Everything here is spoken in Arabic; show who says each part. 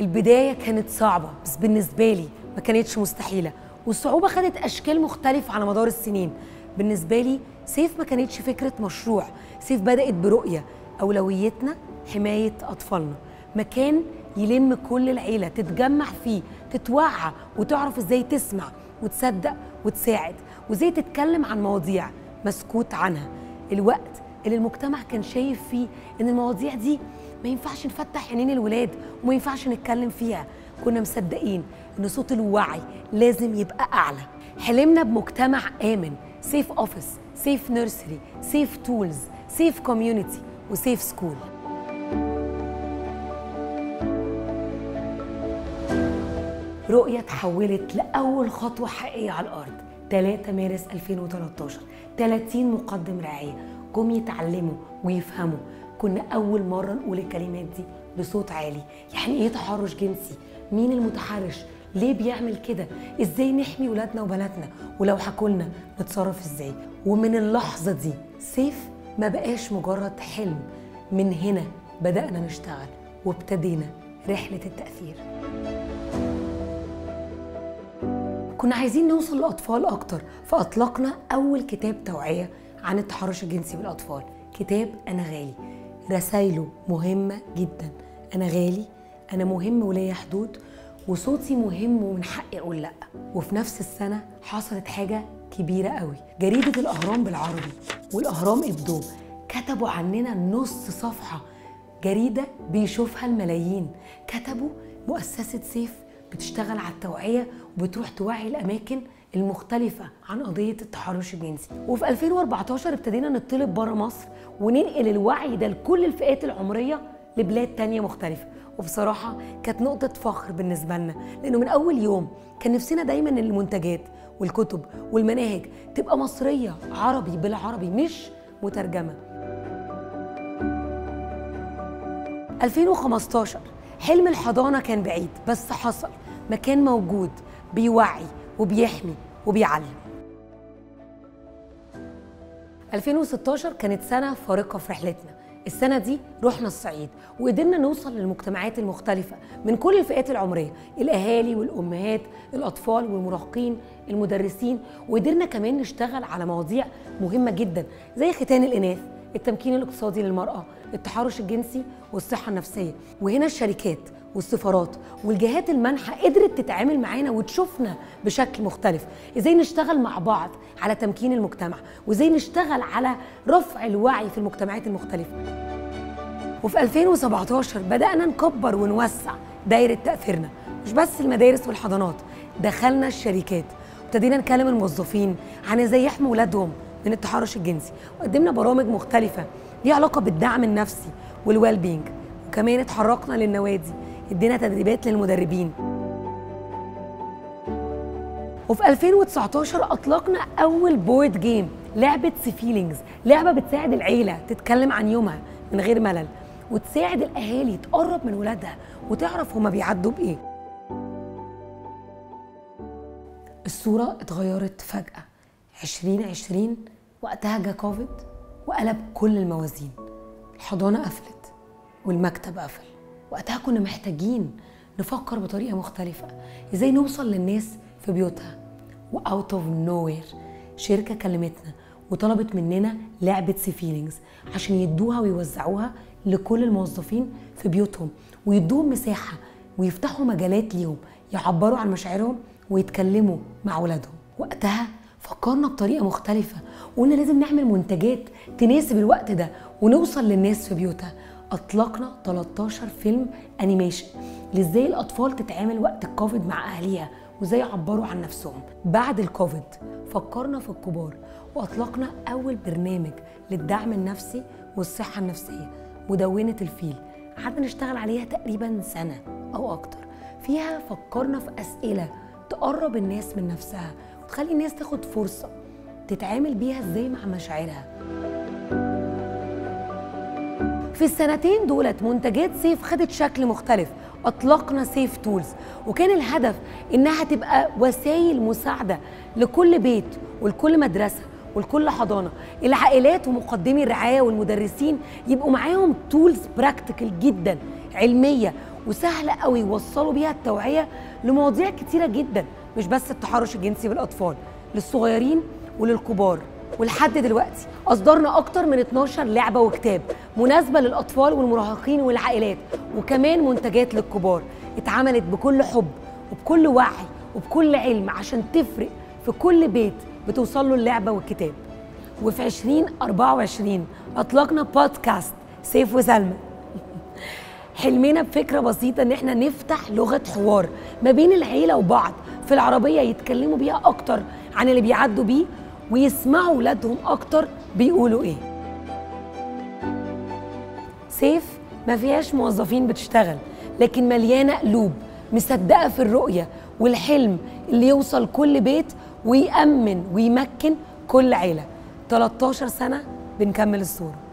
Speaker 1: البداية كانت صعبة بس بالنسبة لي ما كانتش مستحيلة، والصعوبة خدت أشكال مختلفة على مدار السنين. بالنسبة لي سيف ما كانتش فكرة مشروع، سيف بدأت برؤية، أولويتنا حماية أطفالنا، مكان يلم كل العيلة تتجمع فيه، تتوعى وتعرف إزاي تسمع وتصدق وتساعد وإزاي تتكلم عن مواضيع مسكوت عنها. الوقت اللي المجتمع كان شايف فيه إن المواضيع دي ما ينفعش نفتح عينين الولاد وما ينفعش نتكلم فيها، كنا مصدقين إن صوت الوعي لازم يبقى أعلى. حلمنا بمجتمع آمن، سيف أوفيس، سيف نيرسري، سيف تولز، سيف كوميونيتي وسيف سكول. رؤية تحولت لأول خطوة حقيقية على الأرض 3 مارس 2013. 30 مقدم رعاية جم يتعلموا ويفهموا. كنا أول مرة نقول الكلمات دي بصوت عالي. يعني إيه تحرش جنسي؟ مين المتحرش؟ ليه بيعمل كده؟ إزاي نحمي ولادنا وبناتنا؟ ولو حكولنا نتصرف إزاي؟ ومن اللحظة دي سيف ما بقاش مجرد حلم. من هنا بدأنا نشتغل وابتدينا رحلة التأثير. كنا عايزين نوصل لأطفال أكتر، فأطلقنا أول كتاب توعية عن التحرش الجنسي بالأطفال، كتاب أنا غالي. رسايله مهمة جدا، أنا غالي، أنا مهم وليا حدود، وصوتي مهم ومن حقي أقول لأ. وفي نفس السنة حصلت حاجة كبيرة قوي. جريدة الأهرام بالعربي والأهرام إبدو كتبوا عننا نص صفحة، جريدة بيشوفها الملايين. كتبوا مؤسسة سيف بتشتغل على التوعية وبتروح توعي الأماكن المختلفة عن قضية التحرش الجنسي. وفي 2014 ابتدينا نطلب بره مصر وننقل الوعي ده لكل الفئات العمرية لبلاد تانية مختلفة. وبصراحة كانت نقطة فخر بالنسبة لنا، لأنه من أول يوم كان نفسنا دايما إن المنتجات والكتب والمناهج تبقى مصرية، عربي بالعربي مش مترجمة. 2015 حلم الحضانة كان بعيد بس حصل، مكان موجود بيوعي وبيحمي وبيعلم. 2016 كانت سنة فارقة في رحلتنا. السنة دي رحنا الصعيد وقدرنا نوصل للمجتمعات المختلفة من كل الفئات العمرية، الأهالي والأمهات، الأطفال والمراهقين، المدرسين، وقدرنا كمان نشتغل على مواضيع مهمة جدا زي ختان الإناث، التمكين الاقتصادي للمرأة، التحرش الجنسي والصحة النفسية. وهنا الشركات والسفارات والجهات المانحة قدرت تتعامل معانا وتشوفنا بشكل مختلف، ازاي نشتغل مع بعض على تمكين المجتمع وازاي نشتغل على رفع الوعي في المجتمعات المختلفة. وفي 2017 بدأنا نكبر ونوسع دايرة تأثيرنا، مش بس المدارس والحضانات، دخلنا الشركات وابتدينا نكلم الموظفين عن ازاي يحموا ولادهم من التحرش الجنسي، وقدمنا برامج مختلفة ليها علاقة بالدعم النفسي والويل بينج. وكمان اتحركنا للنوادي، ادينا تدريبات للمدربين. وفي 2019 اطلقنا اول بورد جيم، لعبة سيفيلينجز، لعبة بتساعد العيلة تتكلم عن يومها من غير ملل، وتساعد الاهالي تقرب من ولادها وتعرف هما بيعدوا بايه. الصورة اتغيرت فجأة. 2020 وقتها جه كوفيد وقلب كل الموازين. الحضانة قفلت والمكتب قفل. وقتها كنا محتاجين نفكر بطريقة مختلفة، ازاي نوصل للناس في بيوتها. وأوت اوف نوير شركة كلمتنا وطلبت مننا لعبة سيفيلينجز عشان يدوها ويوزعوها لكل الموظفين في بيوتهم، ويدوهم مساحة ويفتحوا مجالات ليهم يعبروا عن مشاعرهم ويتكلموا مع ولادهم. وقتها فكرنا بطريقة مختلفة، وقلنا لازم نعمل منتجات تناسب الوقت ده ونوصل للناس في بيوتها. أطلقنا 13 فيلم أنيميشن لإزاي الأطفال تتعامل وقت الكوفيد مع أهليها وإزاي يعبروا عن نفسهم. بعد الكوفيد فكرنا في الكبار وأطلقنا أول برنامج للدعم النفسي والصحة النفسية، مدونة الفيل. قعدنا نشتغل عليها تقريبا سنة أو أكتر. فيها فكرنا في أسئلة تقرب الناس من نفسها وتخلي الناس تاخد فرصة تتعامل بيها إزاي مع مشاعرها. في السنتين دولت منتجات سيف خدت شكل مختلف. أطلقنا سيف تولز، وكان الهدف إنها تبقى وسائل مساعدة لكل بيت ولكل مدرسة ولكل حضانة. العائلات ومقدمي الرعاية والمدرسين يبقوا معاهم تولز براكتيكال جدا علمية وسهل قوي يوصلوا بيها التوعيه لمواضيع كتيره جدا، مش بس التحرش الجنسي بالاطفال، للصغيرين وللكبار. ولحد دلوقتي اصدرنا اكتر من 12 لعبه وكتاب مناسبه للاطفال والمراهقين والعائلات، وكمان منتجات للكبار اتعملت بكل حب وبكل وعي وبكل علم عشان تفرق في كل بيت بتوصل له اللعبه والكتاب. وفي 2024 اطلقنا بودكاست سيف وسلمى. حلمنا بفكره بسيطه ان احنا نفتح لغه حوار ما بين العيله وبعض في العربيه، يتكلموا بيها اكتر عن اللي بيعدوا بيه ويسمعوا ولادهم اكتر بيقولوا ايه. سيف ما فيهاش موظفين بتشتغل، لكن مليانه قلوب مصدقه في الرؤيه والحلم اللي يوصل كل بيت ويأمن ويمكن كل عيله. 13 سنه بنكمل الصوره.